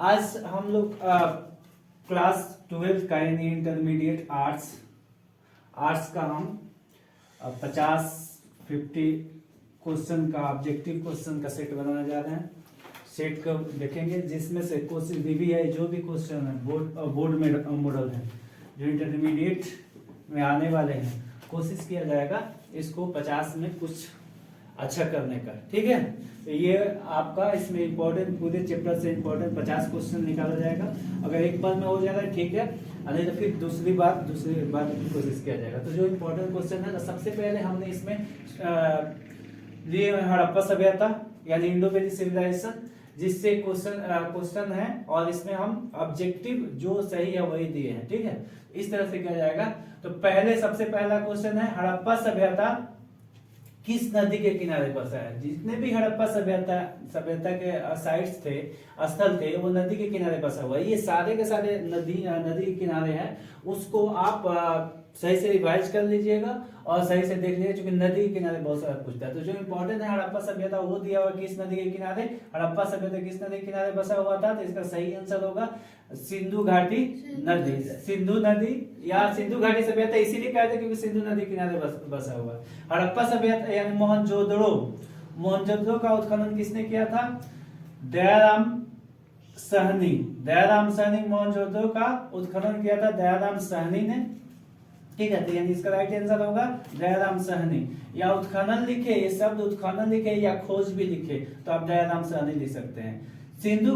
आज हम लोग क्लास 12 का यानी इंटरमीडिएट आर्ट्स का हम 50 क्वेश्चन का ऑब्जेक्टिव क्वेश्चन का सेट बनाने जा रहे हैं। सेट को देखेंगे जिसमें से क्वेश्चन VVI जो भी क्वेश्चन है बोर्ड में मॉडल है जो इंटरमीडिएट में आने वाले हैं, कोशिश किया जाएगा इसको 50 में कुछ अच्छा करने का। ठीक है, तो ये आपका इसमें इम्पोर्टेंट पूरे चैप्टर से इम्पोर्टेंट 50 क्वेश्चन निकाला जाएगा। अगर एक बार में हो जाएगा ठीक है, नहीं तो फिर दूसरी बार की कोशिश किया जाएगा। तो जो इम्पोर्टेंट क्वेश्चन है ना, सबसे पहले हमने इसमें लिए हड़प्पा सभ्यता यानी इंडो वैली सिविलाइजेशन, जिससे क्वेश्चन है और इसमें हम ऑब्जेक्टिव जो सही है वही दिए हैं। ठीक है, इस तरह से किया जाएगा। तो सबसे पहला क्वेश्चन है हड़प्पा सभ्यता किस नदी के किनारे बसा है। जितने भी हड़प्पा सभ्यता के साइट्स थे, स्थल थे, वो नदी के किनारे बसा हुआ है। ये सारे के सारे नदी के किनारे हैं। उसको आप सही से रिवाइज कर लीजिएगा और सही से देख लीजिए, क्योंकि नदी के किनारे बहुत सारा पूछता है। तो जो इम्पोर्टेंट है हड़प्पा सभ्यता वो दिया हुआ किस नदी के किनारे, हड़प्पा सभ्यता किस नदी के किनारे बसा हुआ था। तो इसका सही आंसर होगा सिंधु घाटी नदी, सिंधु नदी या सिंधु घाटी सभ्यता इसीलिए कहते हैं क्योंकि सिंधु नदी किनारे बसा हुआ। हड़प्पा सभ्यता यानी मोहनजोदड़ो का उत्खनन किसने किया था? दयाराम सहनी मोहनजोदड़ो का उत्खनन किया था दयाराम सहनी ने। ठीक है, तो यानी इसका राइट आंसर होगा दयाराम सहनी। या उत्खनन लिखे, ये शब्द उत्खनन लिखे या खोज भी लिखे तो आप दयाराम सहनी लिख सकते हैं। सिंधु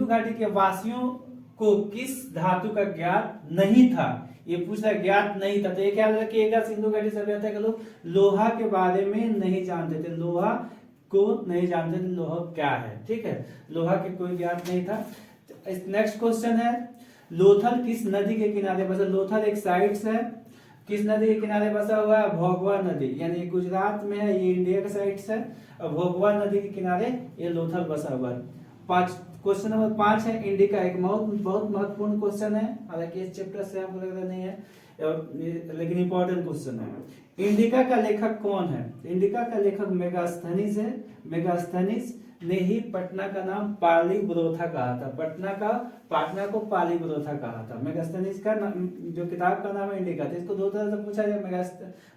घाटी के वासियों को किस धातु का ज्ञात नहीं था? ये पूछा ज्ञात नहीं था, तो ये क्या रखिएगा, सिंधु घाटी सभ्यता के लोग लोहा के बारे में नहीं जानते थे, लोहा को नहीं जानते थे, लोहा क्या है। ठीक है, लोहा के कोई ज्ञात नहीं था। नेक्स्ट क्वेश्चन है लोथल किस नदी के किनारे बसा? लोथल एक साइट्स है, किस नदी के किनारे बसा हुआ है? भोगवा नदी, यानी गुजरात में है, ये इंडिया का साइट्स है। भोगवा नदी के किनारे ये लोथल बसा हुआ है। क्वेश्चन नंबर 5 है इंडिका, एक बहुत महत्वपूर्ण क्वेश्चन है, हालांकि इस चैप्टर से आपको लग रहा नहीं है लेकिन इंपॉर्टेंट क्वेश्चन है। इंडिका का लेखक कौन है? इंडिका का लेखक मेगास्थनीज है। मेगास्थनीज ने ही पटना का नाम पाटलिपुत्रा कहा था। पाटना को पाटलिपुत्रा कहा था। मेगास्थनीज का जो किताब का नाम है इंडिका। तो इसको दो तरह से पूछा जाए,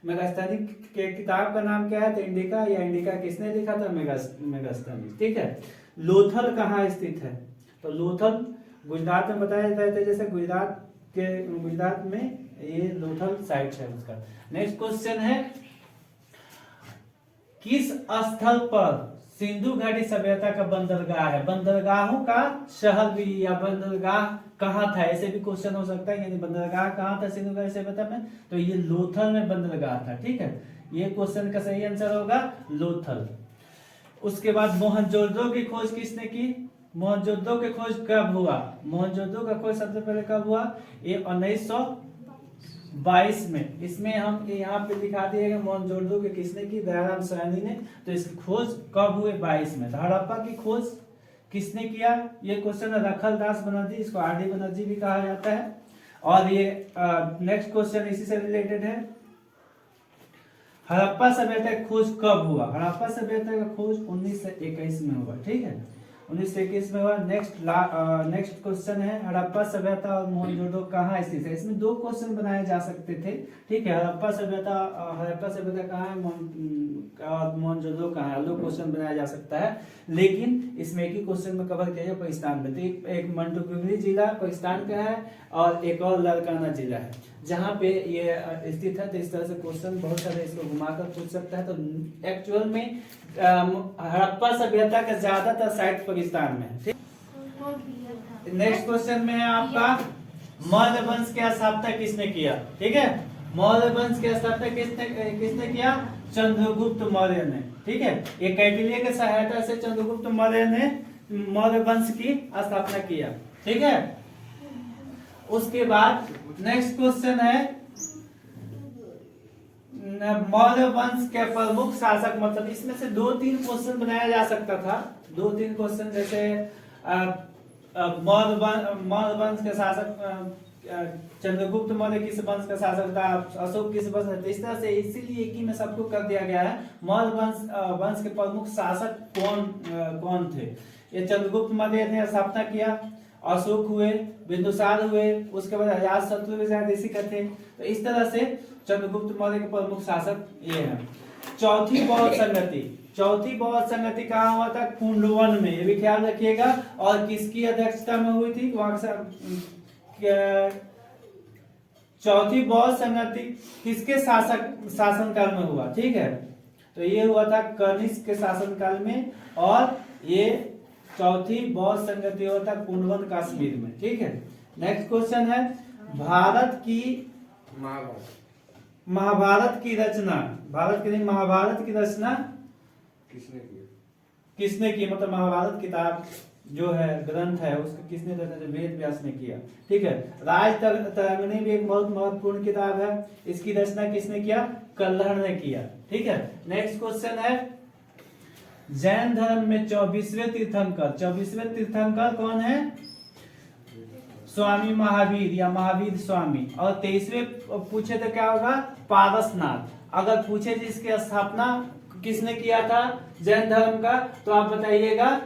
मेगास्थनीज के किताब का नाम क्या है? तो इंडिका, या इंडिका किसने लिखा था? मेगास्थनीज। ठीक है, लोथल कहाँ स्थित है? तो लोथल गुजरात में बताया जाता है, जैसे गुजरात में ये लोथल साइट है उसका। नेक्स्ट क्वेश्चन है किस स्थल पर सिंधु घाटी सभ्यता का बंदरगाह है? बंदरगाहों का शहर भी, या बंदरगाह कहाँ था, ऐसे भी क्वेश्चन हो सकता है। यानी बंदरगाह कहाँ था सिंधु घाटी सभ्यता में? तो ये लोथल में बंदरगाह था। ठीक है, ये क्वेश्चन का सही आंसर होगा लोथल। उसके बाद मोहनजोदड़ो की खोज किसने की? मोहनजोदड़ो की खोज कब हुआ? मोहनजोदड़ो का खोज सबसे पहले कब हुआ? ये 1922 में। इसमें हम यहाँ पे दिखा दिए मोहनजोदड़ो की किसने की? दयाराम सहनी ने। तो इसकी खोज कब हुई? 22 में। हड़प्पा की खोज किसने किया? ये क्वेश्चन रखल दास बनर्जी, इसको RD बनर्जी भी कहा जाता है। और ये नेक्स्ट क्वेश्चन इसी से रिलेटेड है। हड़प्पा सभ्यता की खोज कब हुआ? हड़प्पा सभ्यता का खोज 1921 में हुआ। ठीक है, 1921 में हुआ। नेक्स्ट क्वेश्चन है हड़प्पा सभ्यता और मोहनजोदड़ो कहाँ स्थित है? इसमें दो क्वेश्चन बनाए जा सकते थे। ठीक है, हड़प्पा सभ्यता कहाँ है और मोहनजोदड़ो कहाँ है, दो क्वेश्चन बनाया जा सकता है। लेकिन इसमें एक ही क्वेश्चन में कवर किया जाए पाकिस्तान में। तो एक मंटोक्यूरी जिला पाकिस्तान का है और एक और लारकाना जिला है जहाँ पे ये स्थित है। तो इस तरह से क्वेश्चन बहुत सारे इसको घुमाकर पूछ सकता है। तो एक्चुअल में हड़प्पा सभ्यता का ज्यादातर साइट पाकिस्तान में है। नेक्स्ट क्वेश्चन में है आपका मौर्य वंश की स्थापना किसने किया? ठीक है, मौर्य वंश की स्थापना किसने किया? चंद्रगुप्त मौर्य ने। ठीक है, ये कौटिल्य की सहायता से चंद्रगुप्त मौर्य ने मौर्य वंश की स्थापना किया। ठीक है, उसके बाद नेक्स्ट क्वेश्चन है मौर्य वंश के प्रमुख शासक, मतलब इसमें से 2-3 क्वेश्चन बनाया जा सकता था। 2-3 क्वेश्चन जैसे मौर्य वंश के शासक चंद्रगुप्त मौर्य किस वंश का शासक था, अशोक किस वंश, तो इस तरह से इसीलिए एक ही में सबको कर दिया गया है। मौर्य वंश के प्रमुख शासक कौन थे? ये चंद्रगुप्त मौर्य ने स्थापना किया, अशोक हुए, बिंदुसार हुए, उसके बाद अजातशत्रु भी शायद इसी का थे। तो इस तरह से चंद्रगुप्त मौर्य के प्रमुख शासक ये हैं। चौथी बौद्ध संगति कहाँ हुआ था? कुंडवन में, ये भी ख्याल रखिएगा। और किसकी अध्यक्षता में हुई थी? चौथी बौद्ध संगति किसके शासनकाल में हुआ? ठीक है, तो ये हुआ था कनिष्क के शासनकाल में, और ये चौथी बौद्ध संगति हुआ था कुंडवन कश्मीर में। ठीक है, नेक्स्ट क्वेश्चन है भारत की महाभारत की रचना, महाभारत की रचना किसने की? मतलब महाभारत किताब जो है, ग्रंथ है, उसको किसने रचना? वेद व्यास ने किया। ठीक है, राजतरंगिणी भी एक बहुत महत्वपूर्ण किताब है, इसकी रचना किसने किया? कल्हड़ ने किया। ठीक है, नेक्स्ट क्वेश्चन है जैन धर्म में 24वें तीर्थंकर कौन है? स्वामी महावीर या महावीर स्वामी। और 23वें पूछे तो क्या होगा? पारसनाथ। अगर पूछे जिसकी स्थापना किसने किया था जैन धर्म का, तो आप बताइएगा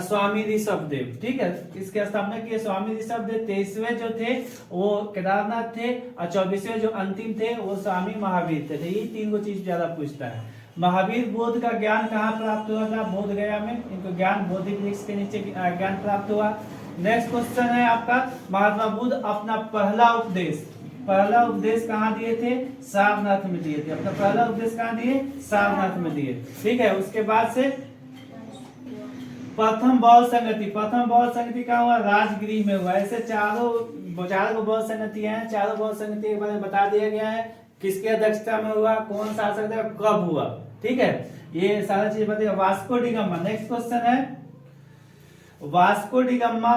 स्वामी ऋषभदेव। ठीक है, इसकी स्थापना की स्वामी ऋषभदेव। 23वें जो थे वो केदारनाथ थे, और 24वें जो अंतिम थे वो स्वामी महावीर थे। ये तीन को चीज ज्यादा पूछता है। महावीर बोध का ज्ञान कहाँ प्राप्त हुआ था? बोध गया में। इनको ज्ञान बोधि वृक्ष के नीचे ज्ञान प्राप्त हुआ। नेक्स्ट क्वेश्चन है आपका, महात्मा बुद्ध अपना पहला उपदेश कहाँ दिए थे? सारनाथ में दिए थे। अपना पहला उपदेश कहाँ दिए? सारनाथ में दिए। ठीक है, उसके बाद से प्रथम बौद्ध संगति कहाँ हुआ? राजगृह में हुआ। ऐसे चारों बौद्ध संगतियां हैं, चारों बौद्ध संगति के बारे में बता दिया गया है, किसके अध्यक्षता में हुआ, कौन शासक था, कब हुआ। ठीक है, ये सारा चीज बताइए। Vasco D gamma, next question है वास्को डी गामा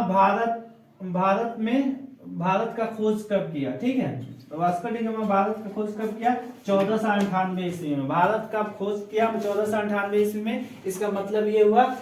भारत का खोज कब किया? ठीक है, वास्को डी गामा भारत का खोज कब किया? 1498 ईस्वी में। भारत का खोज किया 1498 ईस्वी में। इसका मतलब ये हुआ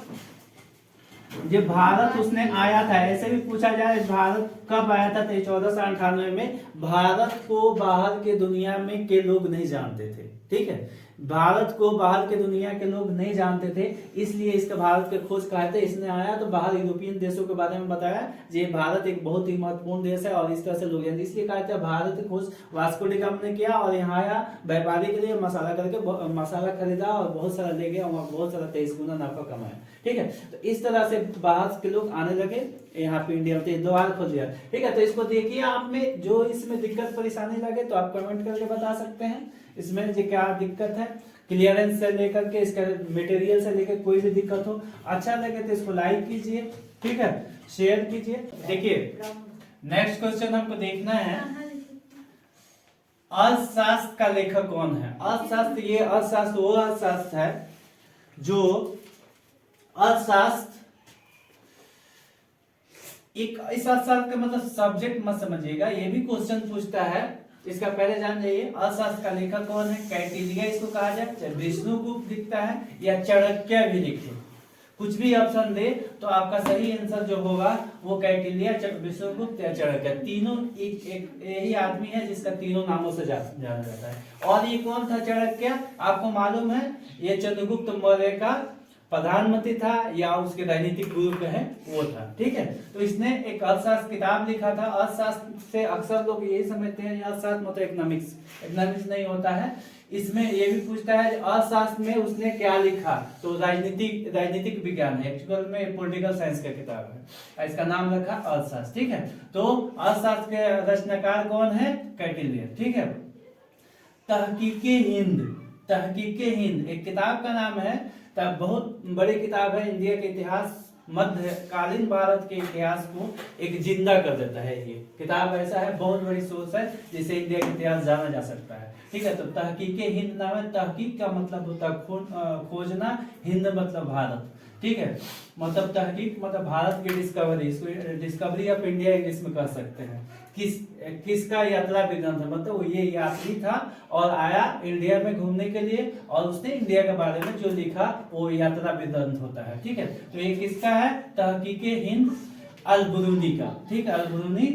जो भारत उसने आया था, ऐसे भी पूछा जाए भारत कब आया था, तो 1498 में। भारत को बाहर के दुनिया में के लोग नहीं जानते थे। ठीक है, भारत को बाहर के दुनिया के लोग नहीं जानते थे, इसलिए इसका भारत के खोज कहा थे। इसने आया तो बाहर यूरोपियन देशों के बारे में बताया, ये भारत एक बहुत ही महत्वपूर्ण देश है, और इस तरह से लोग जानते, इसलिए कहा था भारत की खोज वास्को डी गामा ने किया। और यहाँ आया व्यापारी के लिए मसाला करके मसाला खरीदा और बहुत सारा ले गया, वहाँ बहुत सारा 23 गुना नफा कमाया। ठीक है, तो इस तरह से बाहर के लोग आने लगे यहाँ पे इंडिया में, द्वार खोल दिया। ठीक है, तो इसको देखिए, आप में जो इसमें दिक्कत परेशानी लगे तो आप कमेंट करके बता सकते हैं इसमें जो क्या दिक्कत है। क्लियरेंस से लेकर के इसका मटेरियल से लेकर कोई भी दिक्कत हो, अच्छा लगे तो इसको लाइक कीजिए। ठीक है, शेयर कीजिए। देखिए नेक्स्ट क्वेश्चन हमको देखना है, अर्थशास्त्र का लेखक कौन है? अर्थशास्त्र, ये अर्थशास्त्र वो अर्थशास्त्र है जो अर्थशास्त्र एक, इस अर्थशास्त्र का मतलब सब्जेक्ट मत समझिएगा, ये भी क्वेश्चन पूछता है, इसका पहले जान जाइए। अर्थशास्त्र का लेखक कौन है? कैटिलिया इसको कहा जाए, चाहे विष्णुगुप्त लिखता है या चाणक्य भी लिखे, कुछ भी ऑप्शन दे तो आपका सही आंसर जो होगा वो कैटिलिया, विष्णुगुप्त या चाणक्य, तीनों एक यही आदमी है जिसका तीनों नामों से जाना जाता है। और ये कौन था चाणक्य? आपको मालूम है, ये चंद्रगुप्त मौर्य का प्रधानमंत्री था या उसके राजनीतिक गुरु है वो था। ठीक है, तो इसने एक अर्थशास्त्र किताब लिखा था। अर्थशास्त्र से अक्सर लोग यही समझते हैं अर्थशास्त्र मतलब इकोनॉमिक्स नहीं होता है। इसमें ये भी पूछता है अर्थशास्त्र में उसने क्या लिखा, तो राजनीतिक विज्ञान है, एक्चुअल में पॉलिटिकल साइंस का किताब है, इसका नाम रखा अर्थशास्त्र। ठीक है, तो अर्थशास्त्र के रचनाकार कौन है? कैटिलिया। ठीक है, तहकीके हिंद एक किताब का नाम है, तब बहुत बड़ी किताब है, इंडिया के इतिहास, मध्यकालीन भारत के इतिहास को एक जिंदा कर देता है। ये किताब ऐसा है, बहुत बड़ी सोर्स है जिससे इंडिया का इतिहास जाना जा सकता है। ठीक है, तो तहकीके हिंद नाम है। तहकीक का मतलब होता है खोजना, हिंद मतलब भारत। ठीक है, मतलब तहकीक मतलब भारत की डिस्कवरी, इसको डिस्कवरी ऑफ इंडिया इंग्लिश में कह सकते हैं। किसका यात्रा विवरण था, मतलब वो ये यात्री था और आया इंडिया में घूमने के लिए, और उसने इंडिया के बारे में जो लिखा वो यात्रा विवरण होता है। ठीक है, तो ये किसका है? तहकीके हिंद अल-बिरूनी का। ठीक है, अल-बिरूनी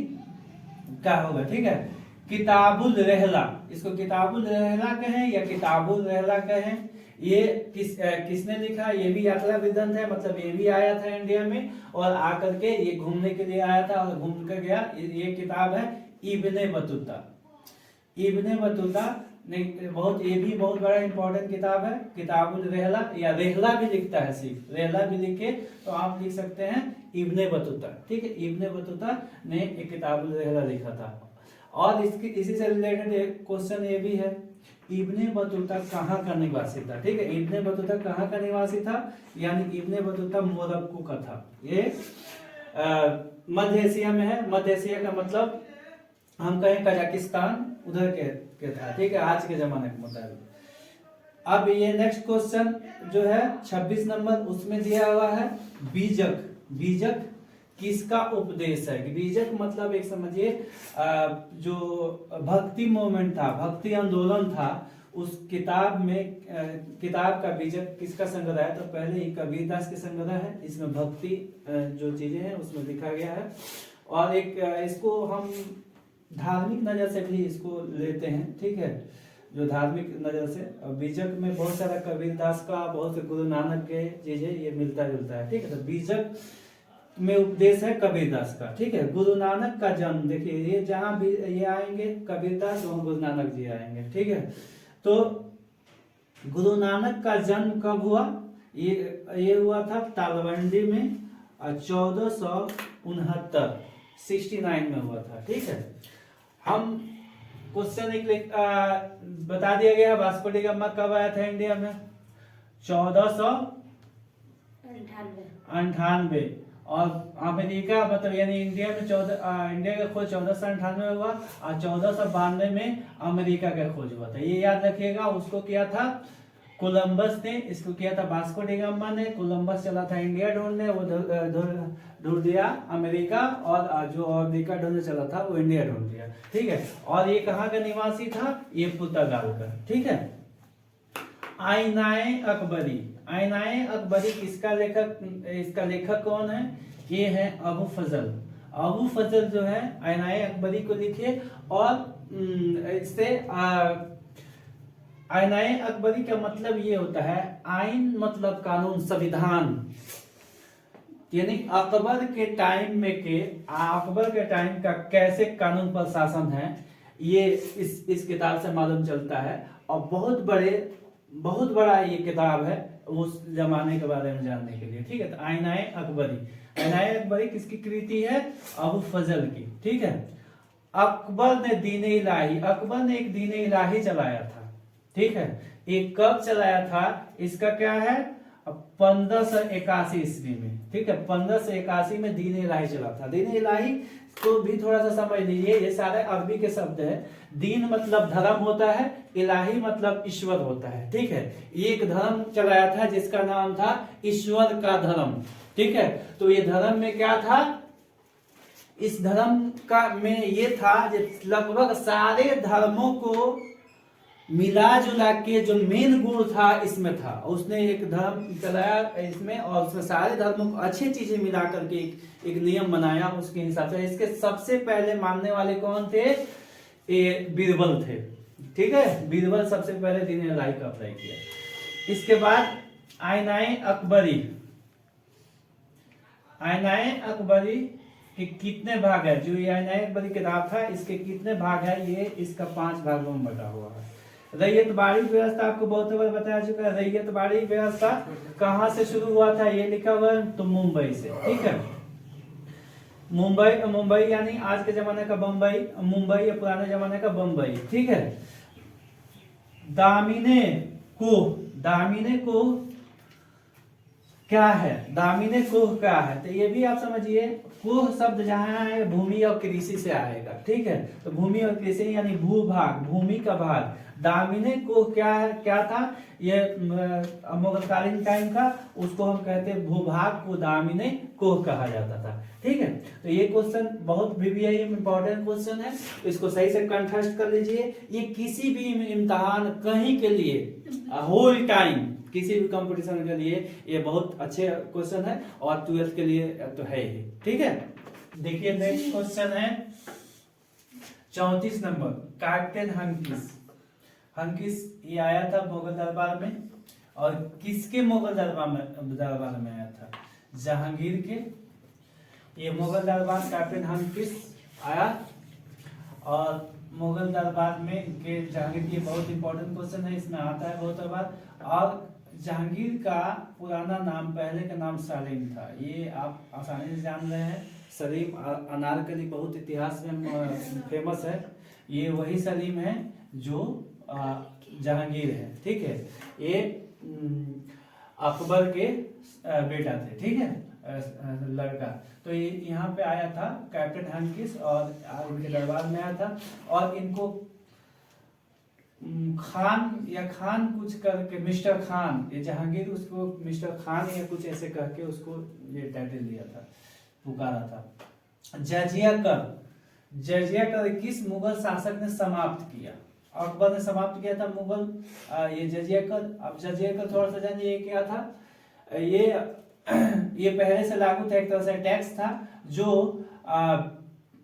क्या होगा, ठीक है। किताबुल रहला, इसको किताबुल रहला कहें या किताबुल रहला कहें, ये किसने लिखा, ये भी यात्रा विदंत है, मतलब ये भी आया था इंडिया में और आकर के ये घूमने के लिए आया था और घूम कर गया। ये किताब है इब्ने बतूता। इब्ने बतूता ने बहुत, ये भी बहुत बड़ा इंपॉर्टेंट किताब है, किताबुल रहला, या रहला भी लिखता है, सिर्फ रहला भी लिखे तो आप लिख सकते हैं इब्ने बतूता, ठीक है। इब्ने बतूता ने एक किताबुल रहला लिखा था। और इसकी इसी से रिलेटेड एक क्वेश्चन ये भी है, इब्ने बतूता कहाँ का निवासी था, ठीक है। इब्ने बतूता कहाँ का निवासी था, यानी इब्ने बतूता मोरक्को का था। ये मध्य एशिया में है, मध्य एशिया का मतलब हम कहें कजाकिस्तान, उधर के था, ठीक है, आज के जमाने के मुताबिक। अब ये नेक्स्ट क्वेश्चन जो है 26 नंबर, उसमें दिया हुआ है बीजक। बीजक किसका उपदेश है। बीजक मतलब एक समझिए जो भक्ति मूवमेंट था, भक्ति आंदोलन था, उस किताब में किताब का बीजक किसका संग्रह है, तो पहले ही कबीरदास के संग्रह है। इसमें भक्ति जो चीजें हैं उसमें लिखा गया है। और एक इसको हम धार्मिक नजर से भी इसको लेते हैं, ठीक है, जो धार्मिक नजर से। बीजक में बहुत सारा कबीरदास का, बहुत से गुरु नानक के चीजें ये मिलता जुलता है, ठीक है। तो बीजक में उपदेश है कबीरदास का, ठीक है। गुरु नानक का जन्म देखिए, ये जहां भी ये आएंगे कबीरदास, वहां गुरु नानक जी आएंगे, ठीक है। तो गुरु नानक का जन्म कब हुआ, ये हुआ था तालवंडी में 1469 में हुआ था, ठीक है। हम क्वेश्चन एक बता दिया गया, वास्को डी गामा कब आया था इंडिया में, 1498। और अमेरिका मतलब यानी इंडिया में इंडिया का खोज 1498 में हुआ और 1492 में अमेरिका का खोज हुआ था। ये याद रखिएगा। उसको किया था कोलंबस ने, इसको किया था वास्को डी गामा ने। कोलंबस चला था इंडिया ढूंढने, वो ढूंढ दिया अमेरिका, और जो अमेरिका ढूंढने चला था वो इंडिया ढूंढ दिया, ठीक है। और ये कहाँ का निवासी था, ये पुर्तगाल का, ठीक है। आईनाए अकबरी, आईनाए अकबरी किसका लेखक, इसका लेखक कौन है, ये है अबू फजल। अबू फजल जो है आईनाए अकबरी को लिखे। और इससे आईनाए अकबरी का मतलब ये होता है, आइन मतलब कानून, संविधान, यानी अकबर के टाइम में अकबर के टाइम का कैसे कानून पर शासन है, ये इस किताब से मालूम चलता है। और बहुत बड़ा ये किताब है उस जमाने के बारे में जानने के लिए, ठीक है। तो आईनाए अकबरी, आईनाए अकबरी किसकी कृति है, अबू फजल की, ठीक है। अकबर ने दीन इलाही, अकबर ने एक दीन इलाही चलाया था, ठीक है। एक कब चलाया था, इसका क्या है, 1581 ईस्वी में, ठीक है। 1581 में दीन इलाही चला था। दीन इलाही को भी थोड़ा सा समझ लीजिए, ये सारे अरबी के शब्द है। दीन मतलब धर्म होता है, इलाही मतलब ईश्वर होता है, ठीक है। एक धर्म चलाया था जिसका नाम था ईश्वर का धर्म, ठीक है। तो ये धर्म में क्या था, इस धर्म का में ये था लगभग सारे धर्मों को मिला जुला के जो मेन गुण था इसमें था। उसने एक धर्म चलाया इसमें, और उसमें सारे धर्मों को अच्छी चीजें मिला करके एक नियम बनाया उसके हिसाब से। इसके सबसे पहले मानने वाले कौन थे, ये बीरबल थे, ठीक है। बीरबल सबसे पहले दीन इलाही का अप्लाई किया। इसके बाद आईनाए अकबरी, आईनाए अकबरी के कितने भाग है, जो ये आईनाए अकबरी किताब था इसके कितने भाग है, ये इसका 5 भागों में बटा हुआ है। रैयतबाड़ी व्यवस्था आपको बहुत बार बताया चुका है। रैयतबाड़ी व्यवस्था कहाँ से शुरू हुआ था, ये लिखा हुआ है, तो मुंबई से, ठीक है। मुंबई यानी आज के जमाने का बम्बई, मुंबई या पुराने जमाने का बम्बई, ठीक है। दामिने को क्या है, दामिने कोह क्या है, तो ये भी आप समझिए। कोह शब्द जहां है भूमि और कृषि से आएगा, ठीक है। तो भूमि और कृषि यानी भूभाग, भूमि का भाग। दामिने कोह क्या है, क्या था, ये मुगलकालीन टाइम का, उसको हम कहते हैं भूभाग को दामिने कोह कहा जाता था, ठीक है। तो ये क्वेश्चन बहुत VVI इंपॉर्टेंट क्वेश्चन है, तो इसको सही से कंठस्थ कर लीजिए। ये किसी भी इम्तिहान कहीं के लिए होल टाइम किसी भी कंपटीशन के लिए ये बहुत अच्छे क्वेश्चन है, और 12th के लिए तो है ही, ठीक है। देखिए नेक्स्ट क्वेश्चन है 34 नंबर कैप्टन हंकिस। हंकिस ये आया था मुगल दरबार में, और किसके मुगल दरबार में आया था? जहांगीर के। ये मुगल दरबार कैप्टन हंकिस आया, और मुगल दरबार में के जहांगीर की बहुत इंपॉर्टेंट क्वेश्चन है, इसमें आता है बहुत बार। और जहांगीर का पुराना नाम, पहले का नाम सलीम था, ये आप आसानी से जान रहे हैं। सलीम अनारकली बहुत इतिहास में फेमस है, ये वही सलीम है जो जहांगीर है, ठीक है। ये अकबर के बेटा थे, ठीक है, लड़का। तो ये यहाँ पे आया था कैप्टन हंकिस, और इनके दरबार में आया था, और इनको खान या खान कुछ करके, मिस्टर खान, ये जहांगीर उसको मिस्टर खान या कुछ ऐसे करके उसको ये टाइटल दिया था, पुकारा था। जजिया कर किस मुगल शासक ने समाप्त किया? अकबर ने समाप्त किया था मुगल ये जजिया कर। अब जजिया कर थोड़ा सा जानिए ये क्या था। ये पहले से लागू था, एक तरह से टैक्स था, जो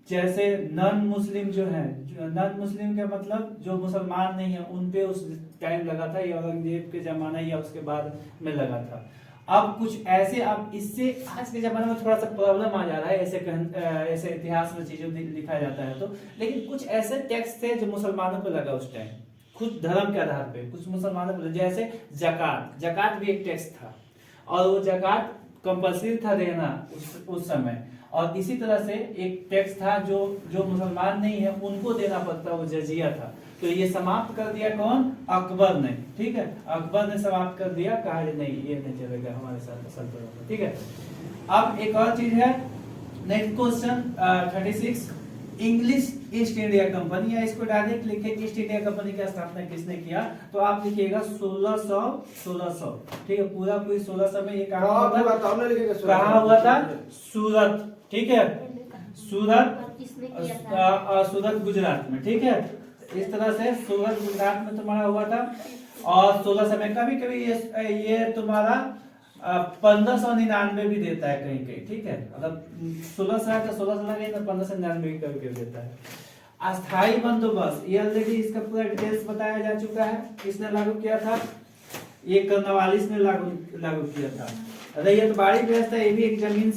जैसे नॉन मुस्लिम जो है, नॉन मुस्लिम का मतलब जो मुसलमान नहीं है, उन पे उस टाइम लगा था, ये औरंगजेब के जमाना या उसके बाद में लगा था। अब कुछ ऐसे, अब इससे आज के जमाने में थोड़ा सा प्रॉब्लम आ जा रहा है, ऐसे इतिहास में चीजों लिखा जाता है तो, लेकिन कुछ ऐसे टैक्स थे जो मुसलमानों पे लगा उस टाइम, खुद धर्म के आधार पे कुछ मुसलमानों पे, जैसे जकात भी एक टैक्स था, और वो जकात कंपल्सरी था देना उस समय। और इसी तरह से एक टैक्स था जो मुसलमान नहीं है उनको देना पड़ता, वो जजिया था। तो ये समाप्त कर दिया कौन? अकबर ने, ठीक है, अकबर ने समाप्त कर दिया, कहा नहीं ये नहीं चलेगा हमारे साथ सल्तनत, ठीक है। अब एक और चीज है, next question 36, English east India company, या इसको डायरेक्ट लिखे ईस्ट इंडिया कंपनी की स्थापना किसने किया? तो आप लिखिएगा 1600, ठीक है, पूरा पूरी 1600 में ये कहा हुआ था? सूरत, ठीक है, सूरत गुजरात में, ठीक है। इस तरह से सूरत गुजरात में तुम्हारा हुआ था, और 1600 में कभी ये तुम्हारा 1599 भी देता है कहीं कहीं, ठीक है, मतलब 1600 है तो 1600 लगे तो 1599 कभी कभी देता है। अस्थाई बंदोबस्त, ये ऑलरेडी इसका पूरा डिटेल्स बताया जा चुका है, किसने लागू किया था? ये कर्नवालिस ने लागू किया था। रैयतवाड़ी व्यवस्था, ये भी एक जमीन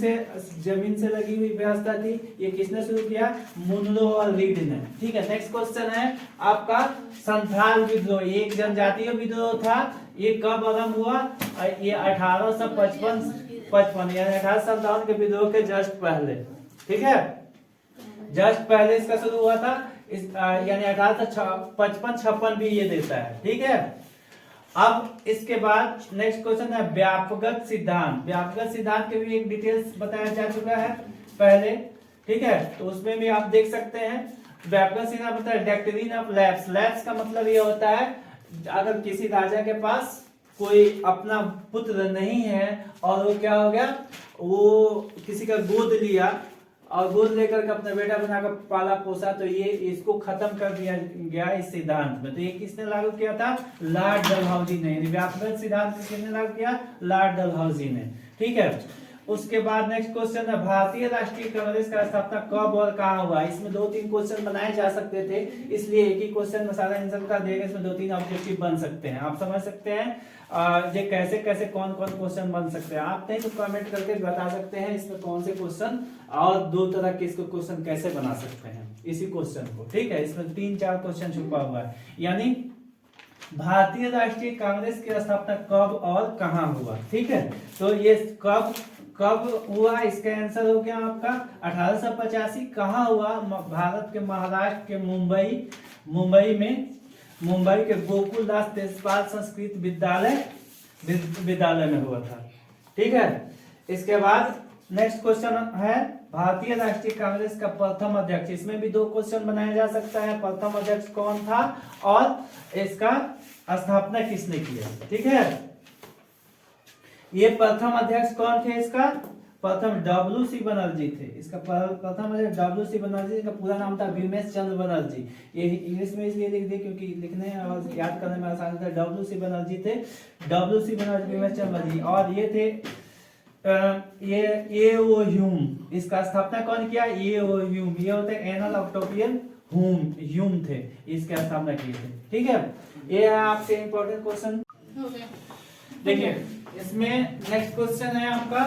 से लगी हुई व्यवस्था थी, ये किसने शुरू किया? मुनरो और रीड ने, ठीक है। नेक्स्ट क्वेश्चन है आपका संथाल विद्रोह, ये एक जनजातीय विद्रोह था, ये कब आरंभ हुआ? ये 1855 यानी 1857 के विद्रोह के जस्ट पहले, ठीक है, जस्ट पहले इसका शुरू हुआ था, यानी 1855-56 भी ये देता है, ठीक है। अब इसके बाद नेक्स्ट क्वेश्चन है व्यापकगत सिद्धांत के भी एक डिटेल्स बताया जा चुका है पहले, ठीक है, तो उसमें भी आप देख सकते हैं। व्यापकगत सिद्धांत मतलब है डॉक्ट्रिन ऑफ लैप्स का मतलब ये होता है, अगर किसी राजा के पास कोई अपना पुत्र नहीं है और वो क्या हो गया, वो किसी का गोद लिया और गोद लेकर के अपना बेटा बनाकर पाला पोसा, तो ये इसको खत्म कर दिया गया इस सिद्धांत में। तो ये किसने लागू किया था? लॉर्ड डलहौजी ने। व्यापक सिद्धांत किसने लागू किया? लॉर्ड डलहौजी ने, ठीक है। उसके बाद नेक्स्ट क्वेश्चन है भारतीय राष्ट्रीय कांग्रेस का स्थापना कब और कहां हुआ? इसमें 2-3 क्वेश्चन बनाए जा सकते थे, इसलिए एक ही क्वेश्चन में सारा आंसर का देगा, इसमें 2-3 ऑब्जेक्टिव बन सकते हैं, आप समझ सकते हैं ये कैसे कैसे कौन कौन क्वेश्चन बन सकते हैं। आप नहीं तो कमेंट करके बता सकते हैं इसमें कौन से क्वेश्चन, और 2 तरह के इसको क्वेश्चन कैसे बना सकते हैं इसी क्वेश्चन को, ठीक है। इसमें 3-4 क्वेश्चन छुपा हुआ है, यानी भारतीय राष्ट्रीय कांग्रेस की स्थापना कब और कहां हुआ, ठीक है। तो ये कब हुआ, इसका आंसर हो गया आपका 1885। कहां हुआ? भारत के महाराष्ट्र के मुंबई के गोकुलदास तेजपाल संस्कृत विद्यालय में हुआ था, ठीक है। इसके बाद नेक्स्ट क्वेश्चन है भारतीय राष्ट्रीय कांग्रेस का प्रथम अध्यक्ष, इसमें भी 2 क्वेश्चन बनाया जा सकता है, प्रथम अध्यक्ष कौन था और इसका स्थापना किसने किया, ठीक है। ये प्रथम अध्यक्ष कौन थे? इसका प्रथम WC बनर्जी थे, इसका प्रथम अध्यक्ष WC बनर्जी, इसका पूरा नाम था भीमेश चंद्र बनर्जी। ये इंग्लिश में इसलिए लिख दिए क्योंकि लिखने और याद करने में आसान था। WC बनर्जी थे, WC बनर्जी, भीमेश चंद्र बनर्जी। और ये थे ये ह्यूम, इसका स्थापना कौन किया? ये ह्यूम, ये होते हैं एनल ऑक्टोपियन ह्यूम थे, इसकी स्थापना किए थे। ठीक है, ये है आपके इंपॉर्टेंट क्वेश्चन। हो गया। देखिए इसमें नेक्स्ट क्वेश्चन है आपका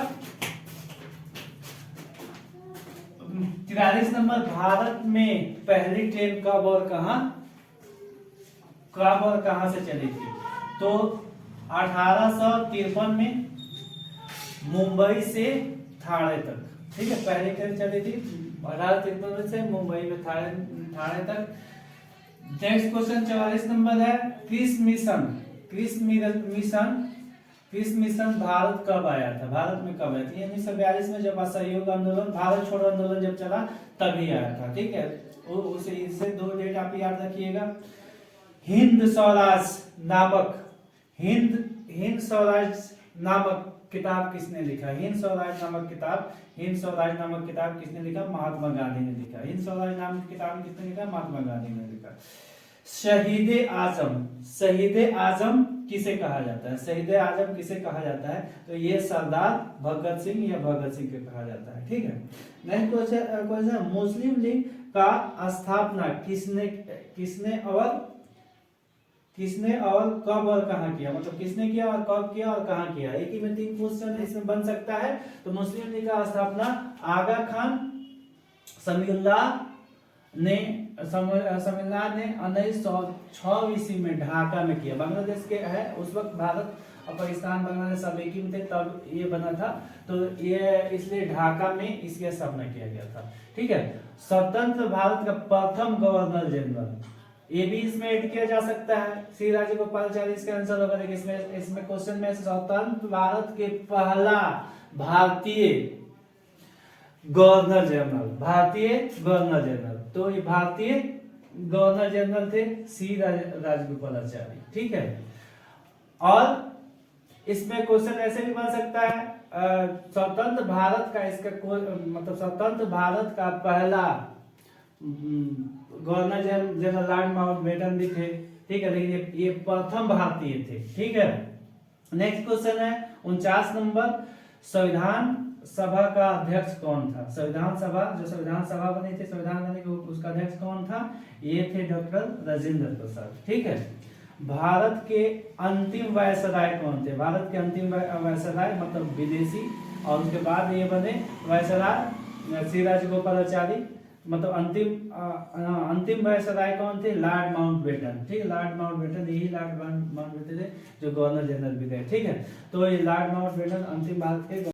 43 नंबर, भारत में पहली ट्रेन कब और कहां से चली थी? तो 1853 में मुंबई से ठाणे तक। ठीक है, पहली ट्रेन चली थी 1853 से मुंबई में ठाणे तक। नेक्स्ट क्वेश्चन 44 नंबर है, क्रिस मिशन भारत कब आया था? भारत में कब आया था? ये 1942 में जब असहयोग आंदोलन, भारत छोड़ो आंदोलन जब चला तभी आया था। ठीक है, उसे इससे 2 डेट आप याद रखिएगा। हिंद स्वराज नामक किताब किसने लिखा? हिंद स्वराज नामक किताब किसने लिखा? महात्मा गांधी ने लिखा। हिंद स्वराज नामक किताब किसने लिखा? महात्मा गांधी ने लिखा। शहीद आजम किसे कहा जाता है? शहीद आजम किसे कहा जाता है? तो ये सरदार भगत सिंह या भगत सिंह के कहा जाता है। ठीक है, नेक्स्ट क्वेश्चन, मुस्लिम लीग का स्थापना किसने और कब और कहां किया? मतलब किसने किया और कब किया और कहां किया? एक ही में 3 क्वेश्चन इसमें बन सकता है। तो मुस्लिम लीग का स्थापना आगा खान समीउल्लाह ने 1906 ईस्वी में ढाका में किया। बांग्लादेश के है उस वक्त, भारत और पाकिस्तान बांग्लादेश सब एक ही में थे तब ये बना था। तो ये इसलिए ढाका में इसकी स्थापना किया गया था। ठीक है, स्वतंत्र भारत का प्रथम गवर्नर जनरल, ये भी इसमें ऐड किया जा सकता है। श्री राजगोपालाचारी इसका आंसर होगा। देखिए इसमें क्वेश्चन में स्वतंत्र भारत के पहला भारतीय गवर्नर जनरल, तो ये भारतीय गवर्नर जनरल थे श्री राजगोपालाचारी। ठीक है, और इसमें क्वेश्चन ऐसे भी बन सकता है, स्वतंत्र भारत का मतलब स्वतंत्र भारत का पहला गवर्नर जनरल लॉर्ड माउंटबेटन भी थे। ठीक है, लेकिन ये प्रथम भारतीय थे। ठीक है, नेक्स्ट क्वेश्चन है 49 नंबर, संविधान सभा का अध्यक्ष कौन था? संविधान सभा बनी थी, संविधान बने उसका अध्यक्ष कौन था? ये थे डॉक्टर राजेंद्र प्रसाद। ठीक है, भारत के अंतिम वायसराय कौन थे? भारत के अंतिम वायसराय मतलब विदेशी, और उसके बाद ये बने वायसराय श्री राजगोपालाचारी। मतलब अंतिम वायसराय कौन थे? Lord Mountbatten. ठीक है, लॉर्ड माउंटबेटन, यही लॉर्ड माउंटबेटन थे जो गवर्नर जनरल भी थे। ठीक है, तो ये लॉर्ड माउंटबेटन अंतिम भारत के